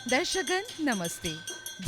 दर्शकगण नमस्ते।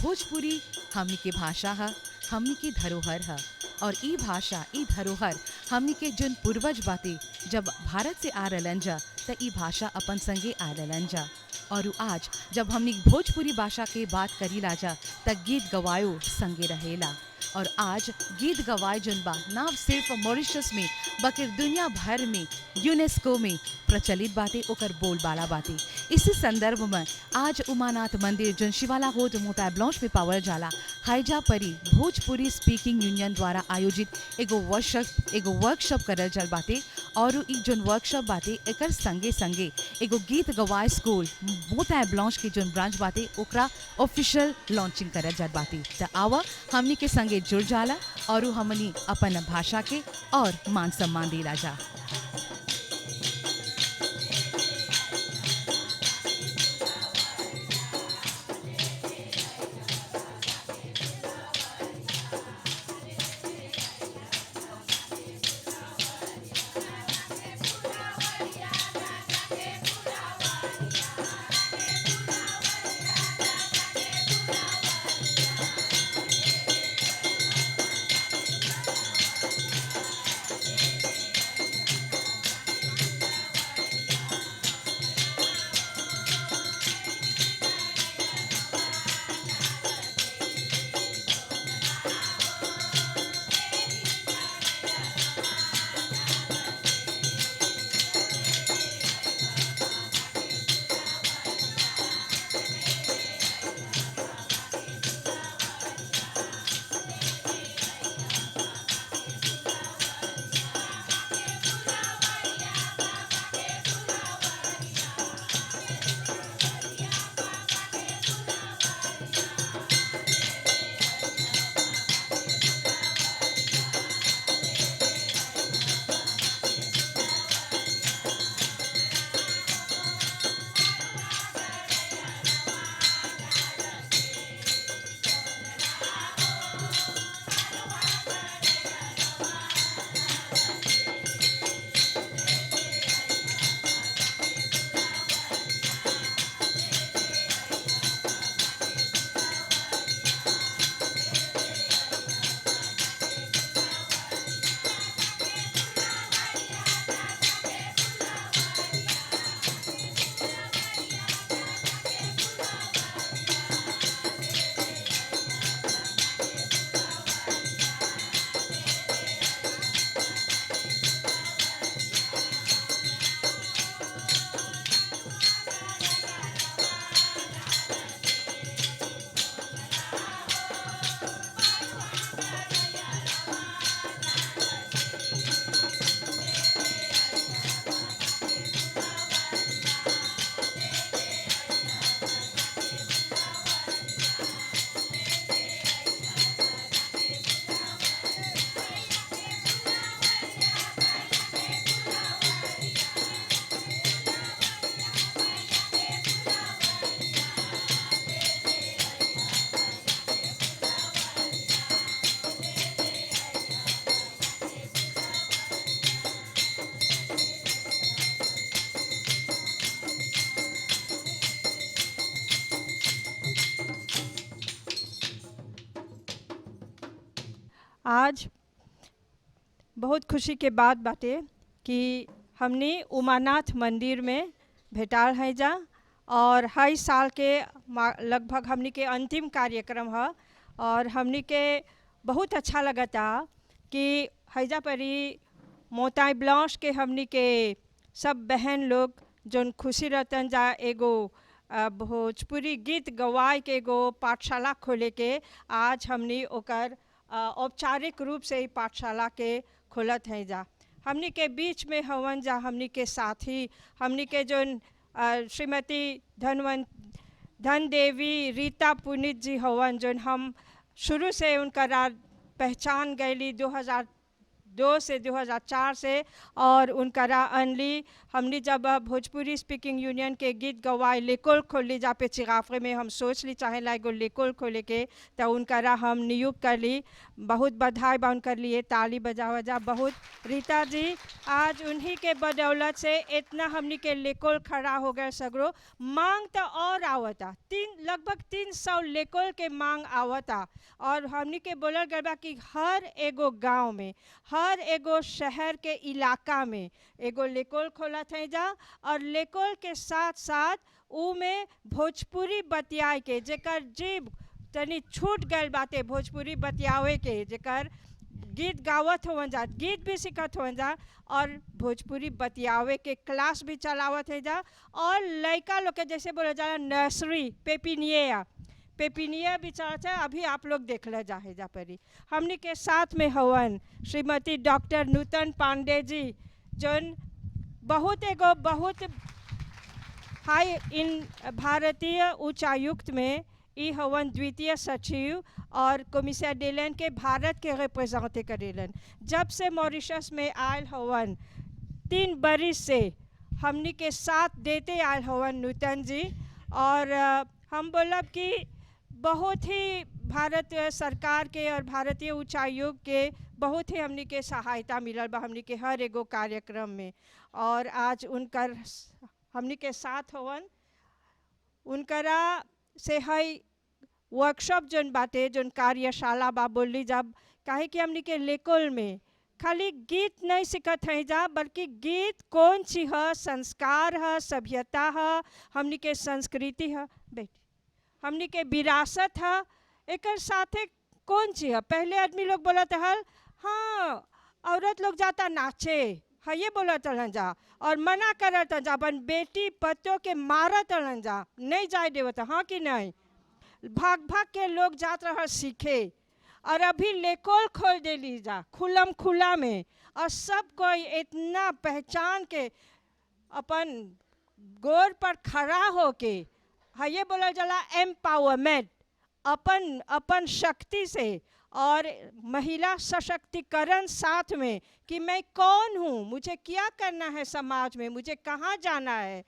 भोजपुरी हमनी के भाषा है, हमनी की धरोहर है। और ई भाषा ई धरोहर हमनी के जन पूर्वज बाते जब भारत से आ रहलन जा त ई भाषा अपन संगे आ रहलन जा। और उ आज जब हमनी भोजपुरी भाषा के बात करी लाजा त गीत गवायो संगे रहेला। और आज गीत गवाए जन बा ना सिर्फ मॉरिशस में बल्कि दुनिया भर में यूनेस्को में प्रचलित बातें ओकर बोलबाला बातें। इसी संदर्भ में आज उमानाथ मंदिर जन शिवाला रोड मोता ब्लॉन्च में पावल जाला हाईजा परी भोजपुरी स्पीकिंग यूनियन द्वारा आयोजित एगो वर्कशॉप करल जल बाटे। और इ जोन वर्कशॉप बाटे एकर संगे संगे एगो गीत गवाए स्कूल मोता ब्लॉन्च के जोन ब्रांच बाटे ओकरा ऑफिशियल लॉन्चिंग करल जल बाटे। त आवा हमनी के संगे जुड़ जाला और हमनी अपन भाषा के और मान सम्मान दिला जा। आज बहुत खुशी के बात बाटे कि हमने उमानाथ मंदिर में भेटाल है जा और हर साल के लगभग हमने के अंतिम कार्यक्रम है। और हमने के बहुत अच्छा लगता कि हैजा परी मोताई ब्लांश के हमने के सब बहन लोग जोन खुशी रहतन जा एगो भोजपुरी गीत गवाए के एगो पाठशाला खोले के आज हमने ओकर औपचारिक रूप से ही पाठशाला के खोलत हैं जा। हमनी के बीच में हवन जा हमनी के साथी हमनी के जो श्रीमती धन देवी रीता पुनित जी हवन जो हम शुरू से उनका पहचान गैली 2002 से 2004 से। और उनकरा अनली हमने जब भोजपुरी स्पीकिंग यूनियन के गीत गवाए लेकोल खोली जा पे चिगाफरे में हम सोच ली चाहे ला एगो लेकोल खोले के, तो उनकरा हम नियुक्त कर ली। बहुत बधाई बा उनकर लिए, ताली बजावा जा बहुत। रीता जी, आज उन्हीं के बदौलत से इतना हमनी के लेकोल खड़ा हो गए सगरो। मांग तो और आवता, लगभग 300 लेकोल के मांग आवता। और हमनी के बोलल गल बा कि हर एगो गांव में, हर एगो शहर के इलाका में एगो लेकोल खोलत है जा। और लेकोल के साथ साथ ऊ में भोजपुरी बतियाए के, जेकर जीभ तनी छूट गल बाते भोजपुरी बतियावे के, जेकर गीत गावत होवन जा, गीत भी सीखत होवन जा, और भोजपुरी बतियावे के क्लास भी चलावत है जा। और लड़का लोग के जैसे बोला जा नर्सरी पेपिनिया भी चलता है, अभी आप लोग देख ले जाहे जा परी। हमनी के साथ में हवन श्रीमती डॉक्टर नूतन पांडे जी, जोन बहुत हाई इन भारतीय उच्चायुक्त में ई हवन द्वितीय सचिव और कमिश्नर डेलन के भारत के रिप्रेजेंटे करेलन। जब से मॉरिशस में आयल हवन 3 बरिस से हमनी के साथ देते आयल हवन नूतन जी। और हम बोलब कि बहुत ही भारत सरकार के और भारतीय उच्चायोग के बहुत ही हमनी के सहायता मिलल बा हमनी के हर एगो कार्यक्रम में। और आज उनकर हमनी के साथ हवन, उनकरा से है वर्कशॉप जोन बाटे, जोन कार्यशाला बा बोली जब, काहे कि हमनी के लेकोल में खाली गीत नहीं सीखत हैं जा, बल्कि गीत कौन सी है, संस्कार है, सभ्यता है, हमनी के संस्कृति है, बेटी हमनी के विरासत है, एक साथे कौन सी है। पहले आदमी लोग बोलत हल, हाँ औरत लोग जाता नाचे है, ये बोलत हलन जा, और मना करत जा, अपन बेटी पतों के मारत हलन जा, नहीं जाए देवत, हाँ कि नहीं। भाग भाग के लोग जात रहा सीखे। और अभी लेकोल खोल दे ली जा खुलम खुला में, और सब कोई इतना पहचान के अपन गोर पर खड़ा होके, हाँ ये बोला जला एम्पावरमेंट, अपन शक्ति से और महिला सशक्तिकरण साथ में, कि मैं कौन हूँ, मुझे क्या करना है समाज में, मुझे कहाँ जाना है,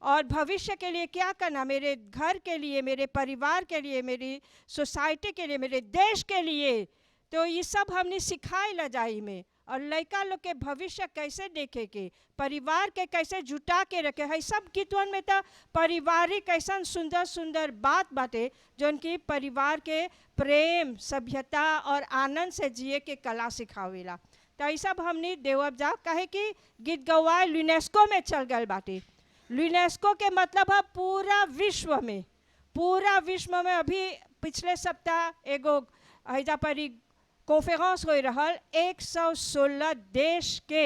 और भविष्य के लिए क्या करना, मेरे घर के लिए, मेरे परिवार के लिए, मेरी सोसाइटी के लिए, मेरे देश के लिए। तो ये सब हमने सिखाई ला जाई में। और लड़का लोग के भविष्य कैसे देखे के, परिवार के कैसे जुटा के रखे है, सब गीतवन में तो पारिवारिक कैसा सुंदर सुंदर बात बाटे, जो कि परिवार के प्रेम, सभ्यता और आनंद से जिए के कला सिखावेला। तो ये सब हमने देवब जा, कहे कि गीत गवाए यूनेस्को में चल गए बाटे। यूनेस्को के मतलब है पूरा विश्व में अभी पिछले सप्ताह एगो हैजा परी कॉन्फ्रेंस हो रहल, 116 देश के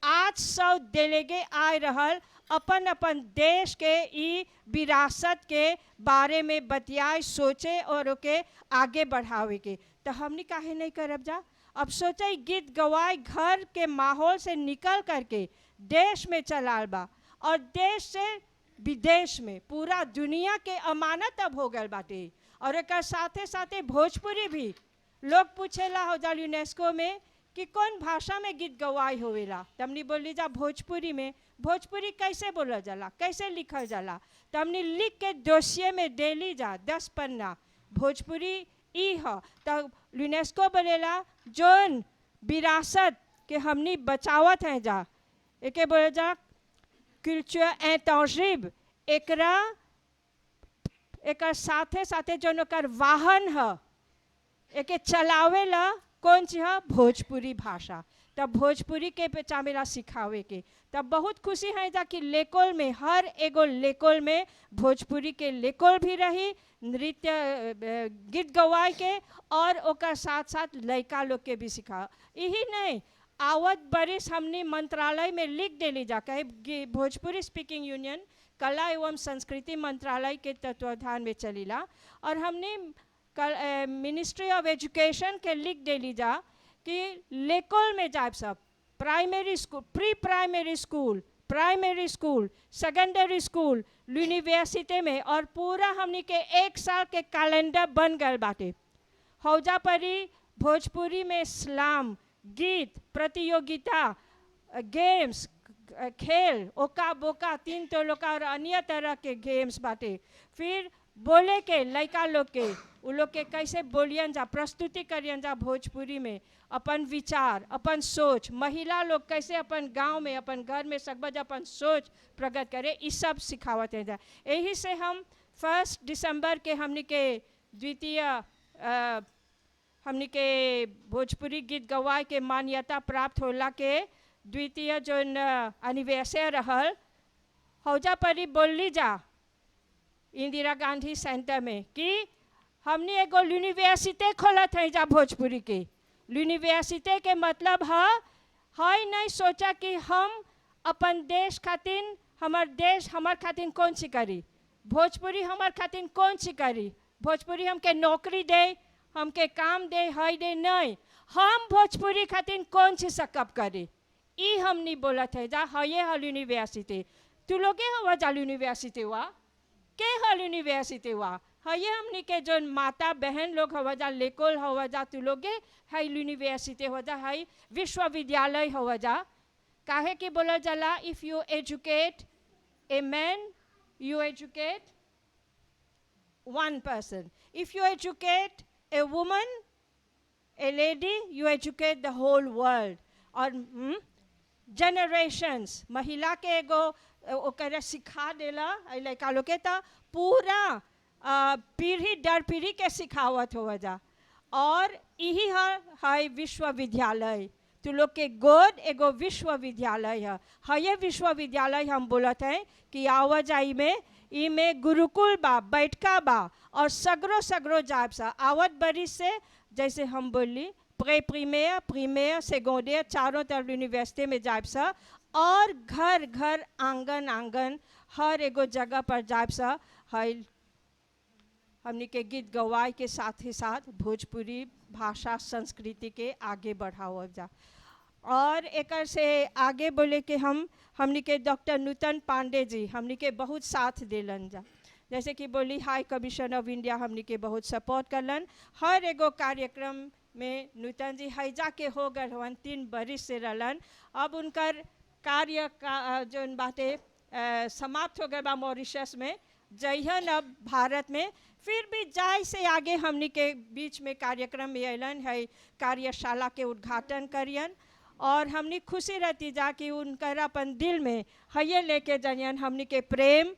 800 डेलेगे आए रहल, अपन देश के ई विरासत के बारे में बतियाए, सोचे और ओके आगे बढ़ावे के। तो हमने काहे नहीं करब जा। अब सोचे गीत गवाए घर के माहौल से निकल करके देश में चलाल बा, और देश से विदेश में पूरा दुनिया के अमानत अब हो गए बाटे। और एक साथे साथे भोजपुरी भी लोग पूछेला हो जा यूनेस्को में कि कौन भाषा में गीत गवाई होवेला, तमनी बोली जा भोजपुरी में। भोजपुरी कैसे बोला जाला, कैसे लिखल जाला, तमनी लिख के दोसिये में डेली जा 10 पन्ना भोजपुरी ई है। तब यूनेस्को बोलेला जोन विरासत के हमनी बचावत हैं जा, एके बोले जा कल्चर इंटेंजिबल, एकरा साथे साथे जोन ओकर वाहन है, एके चलावेला कौन सी है, भोजपुरी भाषा। तब भोजपुरी के बेचामेला सिखावे के। तब बहुत खुशी है जा कि लेकोल में, हर एगो लेकोल में भोजपुरी के लेकोल भी रही, नृत्य गीत गवाए के, और ओकर साथ साथ लड़का लोग के भी सिखा। यही नहीं, आवत बरिस हमने मंत्रालय में लिख देली जा, कहे भोजपुरी स्पीकिंग यूनियन कला एवं संस्कृति मंत्रालय के तत्वाधान में चलीला, और हमने मिनिस्ट्री ऑफ एजुकेशन के लिख देली जा कि लेकोल में जाए सब, primary school, pre primary school, primary school, secondary school, university में, और पूरा हमने के 1 साल के कैलेंडर बन गए बाटे। हौजा परी भोजपुरी में इस्लाम, गीत प्रतियोगिता, गेम्स, खेल, ओका बोका, तीन तोलोका और अन्य तरह के गेम्स बाटे। फिर बोले के लड़का लोग के, उ लोग के कैसे बोलियन जा, प्रस्तुति करियन जा भोजपुरी में, अपन विचार, अपन सोच, महिला लोग कैसे अपन गांव में, अपन घर में सकबज अपन सोच प्रकट करे, ये सब सिखावत है जा। यही से हम 1 दिसंबर के हमने के द्वितीय हमने के भोजपुरी गीत गवाए के मान्यता प्राप्त होला के द्वितीय जो एनिवर्सरी रहल, हौजा परी बोली जा इंदिरा गांधी सेंटर में कि हमने एगो यूनिवर्सिटी खोलत है जा भोजपुरी के। यूनिवर्सिटी के मतलब है नहीं सोचा कि हम अपन देश खातिर, हमार देश हमार खातिर कौन सी करी, भोजपुरी हमार खातिर कौन सी करी, भोजपुरी हमके नौकरी दे, हमके काम दे, है दे, नहीं, हम भोजपुरी खातिर कौन सी सकब करी, ई हमनी बोलत है जा। है हल यूनिवर्सिटी, तू लोगे हवा जा यूनिवर्सिटी वा के हल यूनिवर्सिटी वा, है हमनी के जो माता बहन लोग हवा जा लेकोल हवा जा, तू लोगे है यूनिवर्सिटी हो जा, है विश्वविद्यालय हवा जा। काहे कि बोला जाला, if you educate a man you educate one person, if you educate a woman, a lady, you educate the whole world। और generations महिला के एगो ओकरा सिखा देला लड़का लोग के, तो पूरा पीढ़ी दर पीढ़ी के सिखावत हो जा। और यही है विश्वविद्यालय, तू लोग के गोद एगो विश्वविद्यालय है। ये विश्वविद्यालय हम बोलत हैं कि आवाजाई में इमे गुरुकुल बा, बैठका बा, और सगरो सगरो जाब सा आवत बरी से, जैसे हम बोली प्रीमियर, प्रीमियर, सेकेंडरी, चारों तरफ यूनिवर्सिटी में जाब सा, और घर घर आंगन आंगन हर एगो जगह पर जाब सा। है हमने के गीत गवाए के साथ ही साथ भोजपुरी भाषा संस्कृति के आगे बढ़ाओ जा। और एक से आगे बोले कि हमने के डॉक्टर नूतन पांडे जी हमने के बहुत साथ दिलन जा, जैसे कि बोली हाई कमीशन ऑफ इंडिया हमने के बहुत सपोर्ट करलन। हर एगो कार्यक्रम में नूतन जी हैजा के हो गए हवन, 3 बरिस से रहलन। अब उनकर कार्य का जो बातें समाप्त हो गए बा मॉरिशस में, जइहन अब भारत में, फिर भी जाय से आगे हमने के बीच में कार्यक्रम में अलन है, कार्यशाला के उद्घाटन करियन। और हमने खुशी रहती जा कि उनकर अपन दिल में है लेके जानियन हमने के प्रेम,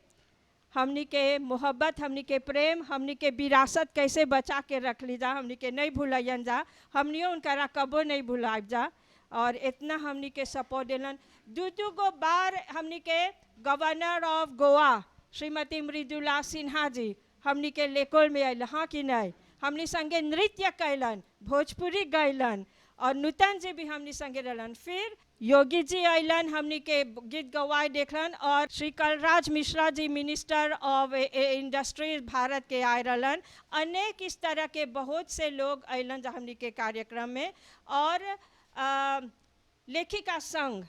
हमने के मोहब्बत, हमने के प्रेम, हमने के विरासत कैसे बचा के रख ली जा, हमने के नहीं भूलन जा, हमने उनकरा कबो नहीं भुलाब जा। और इतना हमने के सपोर्ट दिलन। 2 गो बार हमने के गवर्नर ऑफ गोवा श्रीमती मृदुला सिन्हा जी हमने के लेकोल में आयल, हाँ कि नहीं, हमने संगे नृत्य कैलन, भोजपुरी गैलन, और नूतन जी भी हमने संगे रहलन। फिर योगी जी अलन, हमने के गीत गवाए देखलन, और Shri Kalraj Mishra ji minister of industries Bharat के आए रहलन। अनेक इस तरह के बहुत से लोग अलन जो हमने के कार्यक्रम में। और लेखिका संघ,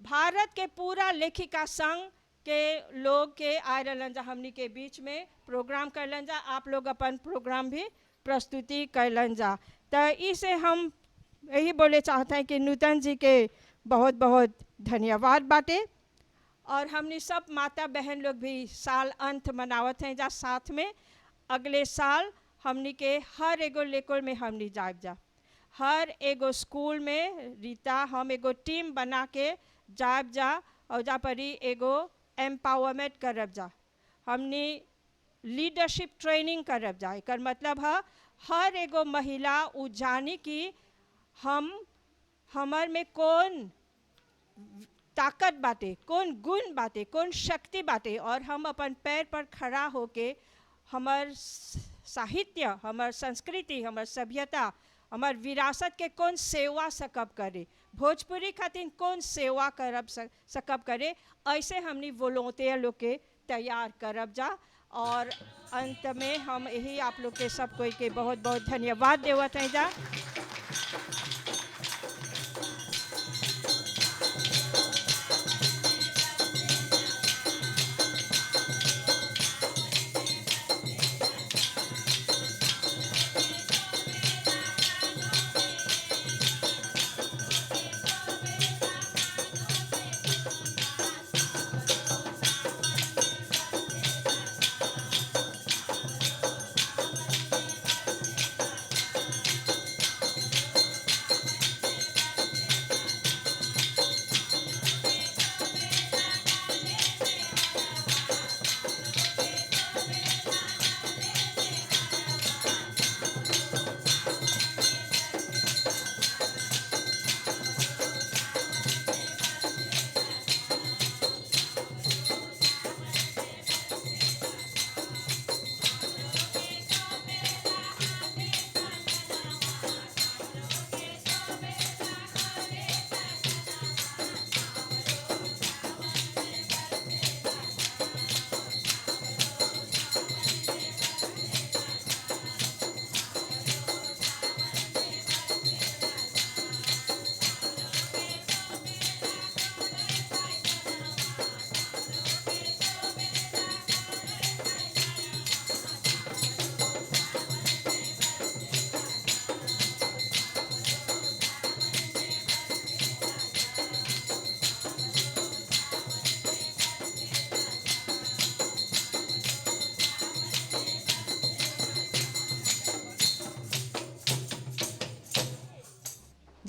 भारत के पूरा लेखिका संघ के लोग के आए रहलन जा हमने के बीच में प्रोग्राम करलन जा। आप लोग अपन प्रोग्राम भी प्रस्तुति करलन जा। तो इसे हम यही बोले चाहते हैं कि नूतन जी के बहुत बहुत धन्यवाद बाटे। और हमने सब माता बहन लोग भी साल अंत मनावत हैं जा साथ में। अगले साल हमने के हर एगो लेकोल में हमने जाब जा, हर एगो स्कूल में रीता हम एगो टीम बना के जाब जा, और जा परी एगो एम्पावरमेंट करब जा, हमने लीडरशिप ट्रेनिंग करब जा। एकर मतलब है हर एगो महिला उ जानी कि हमर में कौन ताकत बाटे, कौन गुण बाटे, कौन शक्ति बाटे, और हम अपन पैर पर खड़ा होके हमर साहित्य, हमर संस्कृति, हमर सभ्यता, हमर विरासत के कौन सेवा सकब करे, भोजपुरी खातिर कौन सेवा करब सकब करे, ऐसे हमने वॉलंटियर लोग के तैयार करब जा। और अंत में हम यही आप लोग के सब कोई के बहुत बहुत धन्यवाद देवत हैं जा।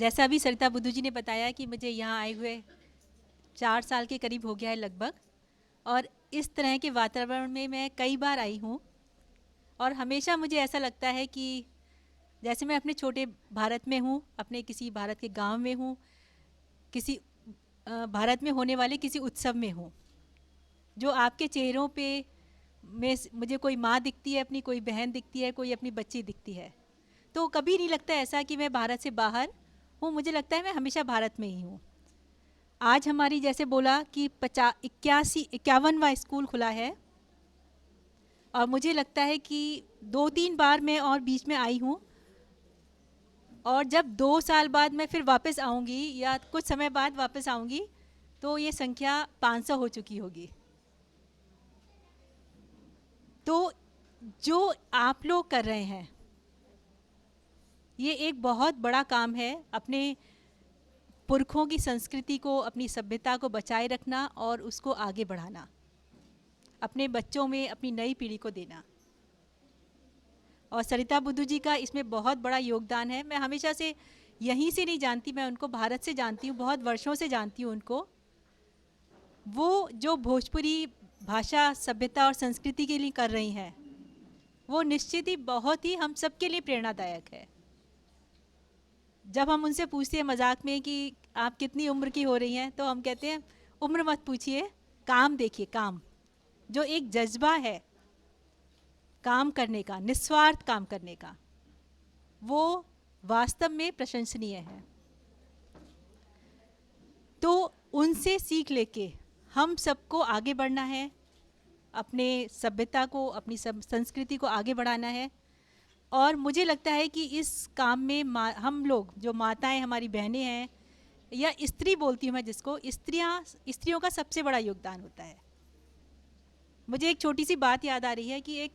जैसा अभी सरिता बुद्धू जी ने बताया कि मुझे यहाँ आए हुए 4 साल के करीब हो गया है लगभग, और इस तरह के वातावरण में मैं कई बार आई हूँ, और हमेशा मुझे ऐसा लगता है कि जैसे मैं अपने छोटे भारत में हूँ, अपने किसी भारत के गांव में हूँ, किसी भारत में होने वाले किसी उत्सव में हूँ। जो आपके चेहरों पे में मुझे कोई माँ दिखती है, अपनी कोई बहन दिखती है, कोई अपनी बच्ची दिखती है, तो कभी नहीं लगता ऐसा कि मैं भारत से बाहर हूँ। मुझे लगता है मैं हमेशा भारत में ही हूँ। आज हमारी जैसे बोला कि 51वां स्कूल खुला है, और मुझे लगता है कि 2-3 बार मैं और बीच में आई हूँ, और जब 2 साल बाद मैं फिर वापस आऊँगी या कुछ समय बाद वापस आऊँगी तो ये संख्या 500 हो चुकी होगी। तो जो आप लोग कर रहे हैं ये एक बहुत बड़ा काम है, अपने पुरखों की संस्कृति को, अपनी सभ्यता को बचाए रखना और उसको आगे बढ़ाना, अपने बच्चों में, अपनी नई पीढ़ी को देना। और सरिता बुद्धू जी का इसमें बहुत बड़ा योगदान है। मैं हमेशा से यहीं से नहीं जानती, मैं उनको भारत से जानती हूँ, बहुत वर्षों से जानती हूँ उनको। वो जो भोजपुरी भाषा, सभ्यता और संस्कृति के लिए कर रही हैं, वो निश्चित ही बहुत ही हम सबके लिए प्रेरणादायक है। जब हम उनसे पूछते हैं मजाक में कि आप कितनी उम्र की हो रही हैं, तो हम कहते हैं उम्र मत पूछिए, काम देखिए, काम, जो एक जज्बा है काम करने का, निस्वार्थ काम करने का, वो वास्तव में प्रशंसनीय है। तो उनसे सीख लेके हम सबको आगे बढ़ना है, अपने सभ्यता को, अपनी संस्कृति को आगे बढ़ाना है। और मुझे लगता है कि इस काम में हम लोग जो माताएं, हमारी बहनें हैं, या स्त्री बोलती हूँ मैं जिसको, स्त्रियों का सबसे बड़ा योगदान होता है। मुझे एक छोटी सी बात याद आ रही है कि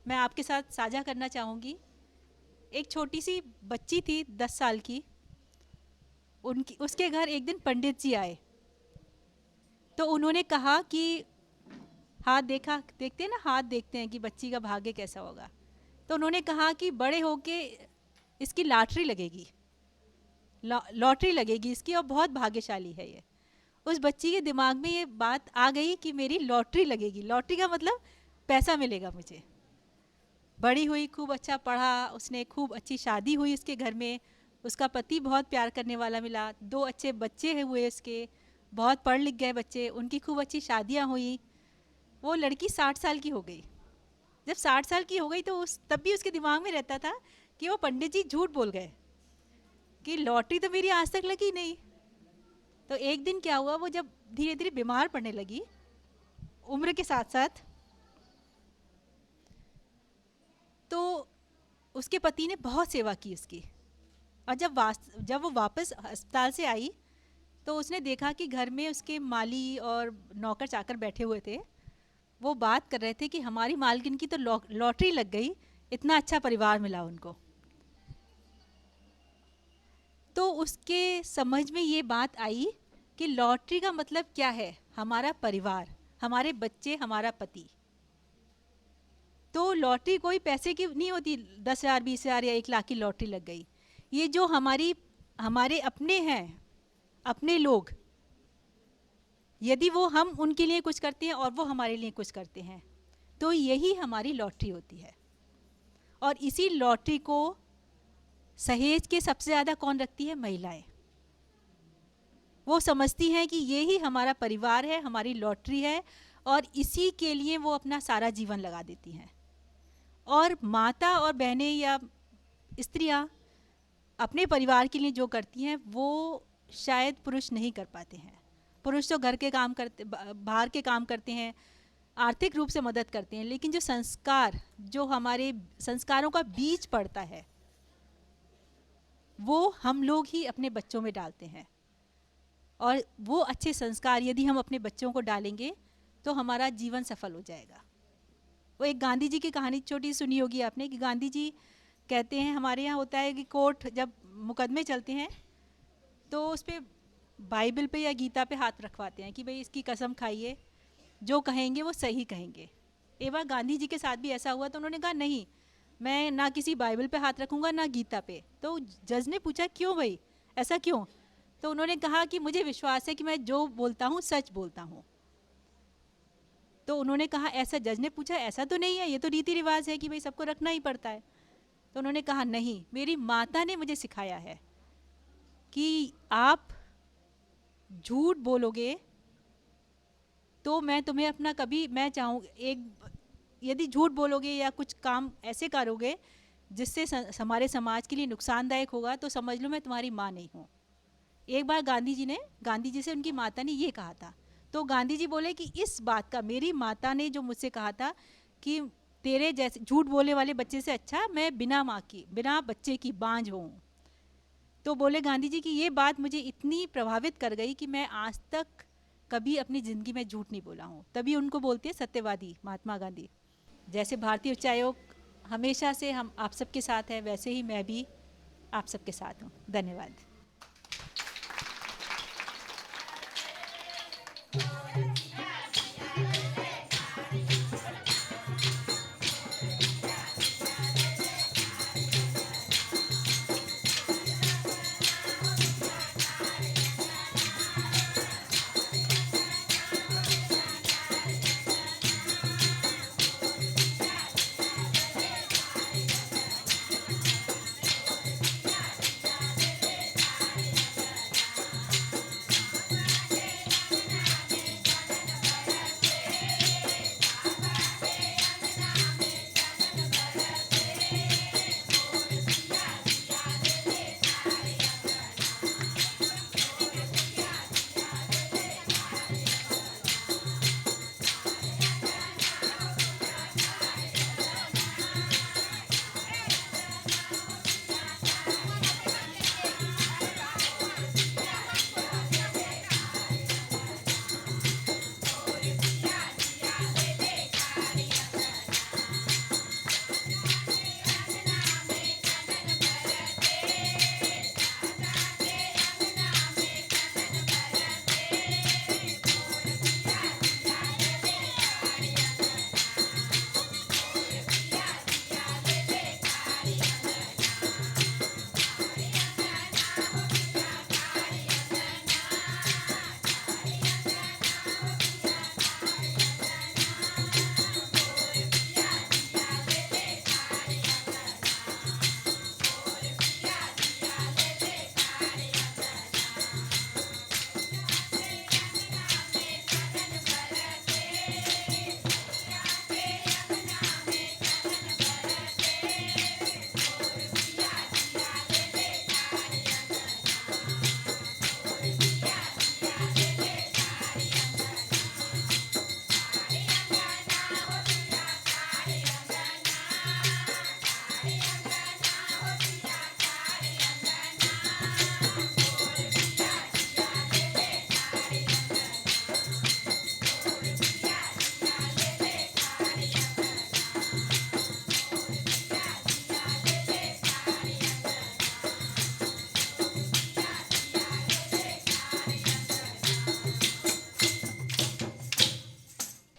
मैं आपके साथ साझा करना चाहूँगी। एक छोटी सी बच्ची थी 10 साल की, उसके घर एक दिन पंडित जी आए, तो उन्होंने कहा कि देखते हैं ना, हाथ देखते हैं कि बच्ची का भाग्य कैसा होगा। तो उन्होंने कहा कि बड़े होके इसकी लॉटरी लगेगी, लॉटरी लगेगी इसकी, और बहुत भाग्यशाली है ये। उस बच्ची के दिमाग में ये बात आ गई कि मेरी लॉटरी लगेगी, लॉटरी का मतलब पैसा मिलेगा मुझे। बड़ी हुई, खूब अच्छा पढ़ा उसने, खूब अच्छी शादी हुई उसके घर में, उसका पति बहुत प्यार करने वाला मिला, 2 अच्छे बच्चे हुए उसके, बहुत पढ़ लिख गए बच्चे, उनकी खूब अच्छी शादियाँ हुई। वो लड़की 60 साल की हो गई। जब 60 साल की हो गई तो तब भी उसके दिमाग में रहता था कि वो पंडित जी झूठ बोल गए कि लॉटरी तो मेरी आज तक लगी नहीं। तो एक दिन क्या हुआ, वो जब धीरे धीरे बीमार पड़ने लगी उम्र के साथ साथ, तो उसके पति ने बहुत सेवा की उसकी। और जब वो वापस अस्पताल से आई तो उसने देखा कि घर में उसके माली और नौकर चाकर बैठे हुए थे। वो बात कर रहे थे कि हमारी मालकिन की तो लॉटरी लग गई, इतना अच्छा परिवार मिला उनको। तो उसके समझ में ये बात आई कि लॉटरी का मतलब क्या है, हमारा परिवार, हमारे बच्चे, हमारा पति। तो लॉटरी कोई पैसे की नहीं होती, 10,000, 20,000 या 1 लाख की लॉटरी लग गई। ये जो हमारे अपने हैं, अपने लोग, यदि हम उनके लिए कुछ करते हैं और वो हमारे लिए कुछ करते हैं, तो यही हमारी लॉटरी होती है। और इसी लॉटरी को सहेज के सबसे ज़्यादा कौन रखती है? महिलाएं। वो समझती हैं कि ये ही हमारा परिवार है, हमारी लॉटरी है, और इसी के लिए वो अपना सारा जीवन लगा देती हैं। और माता और बहनें या स्त्रियां अपने परिवार के लिए जो करती हैं वो शायद पुरुष नहीं कर पाते हैं। पुरुष तो घर के काम करते, बाहर के काम करते हैं, आर्थिक रूप से मदद करते हैं, लेकिन जो संस्कार, जो हमारे संस्कारों का बीज पड़ता है, वो हम लोग ही अपने बच्चों में डालते हैं। और वो अच्छे संस्कार यदि हम अपने बच्चों को डालेंगे तो हमारा जीवन सफल हो जाएगा। वो एक गांधी जी की कहानी छोटी सुनी होगी आपने, कि गांधी जी कहते हैं, हमारे यहाँ होता है कि कोर्ट जब मुकदमे चलते हैं तो उस पर बाइबल पे या गीता पे हाथ रखवाते हैं कि भाई इसकी कसम खाइए, जो कहेंगे वो सही कहेंगे। एक बार गांधी जी के साथ भी ऐसा हुआ, तो उन्होंने कहा नहीं, मैं ना किसी बाइबल पे हाथ रखूंगा ना गीता पे। तो जज ने पूछा क्यों भाई, ऐसा क्यों? तो उन्होंने कहा कि मुझे विश्वास है कि मैं जो बोलता हूँ सच बोलता हूँ। तो उन्होंने कहा, ऐसा, जज ने पूछा, ऐसा तो नहीं है, ये तो रीति रिवाज है कि भाई सबको रखना ही पड़ता है। तो उन्होंने कहा, नहीं, मेरी माता ने मुझे सिखाया है कि आप झूठ बोलोगे तो मैं तुम्हें अपना कभी, मैं चाहूँ एक, यदि झूठ बोलोगे या कुछ काम ऐसे करोगे जिससे हमारे समाज के लिए नुकसानदायक होगा, तो समझ लो मैं तुम्हारी माँ नहीं हूँ। एक बार गांधी जी से उनकी माता ने ये कहा था, तो गांधी जी बोले कि इस बात का, मेरी माता ने जो मुझसे कहा था कि तेरे जैसे झूठ बोलने वाले बच्चे से अच्छा मैं बिना माँ की, बिना बच्चे की बांझ हूँ। तो बोले गांधी जी कि ये बात मुझे इतनी प्रभावित कर गई कि मैं आज तक कभी अपनी ज़िंदगी में झूठ नहीं बोला हूँ। तभी उनको बोलते हैं सत्यवादी महात्मा गांधी। जैसे भारतीय उच्चायोग हमेशा से हम आप सबके साथ है, वैसे ही मैं भी आप सबके साथ हूँ। धन्यवाद।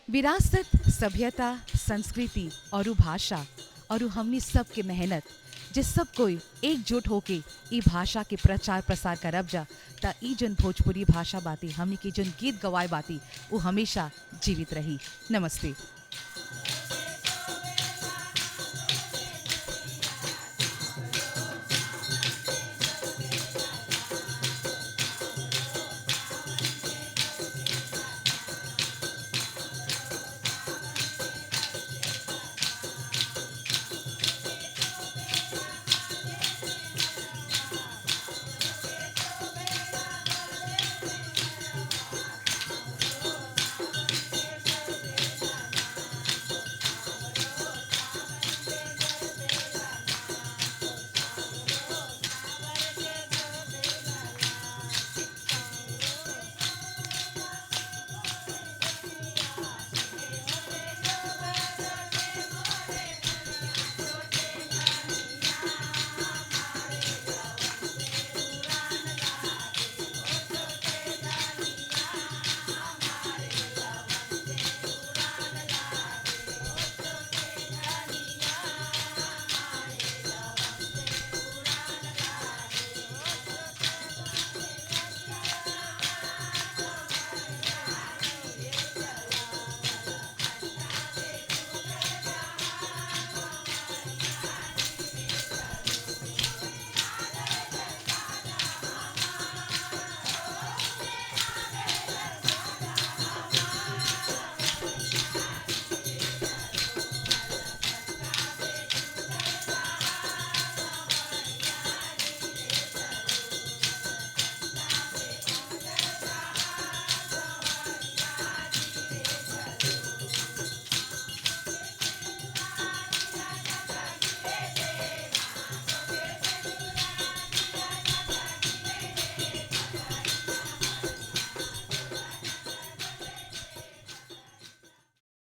विरासत, सभ्यता, संस्कृति और भाषा और हमनी सब के मेहनत, जिस सब कोई एकजुट होके ई भाषा के प्रचार प्रसार करब जा, ता ई जन भोजपुरी भाषा बाती, हमनी की जन गीत गवाए बाती, वो हमेशा जीवित रही। नमस्ते।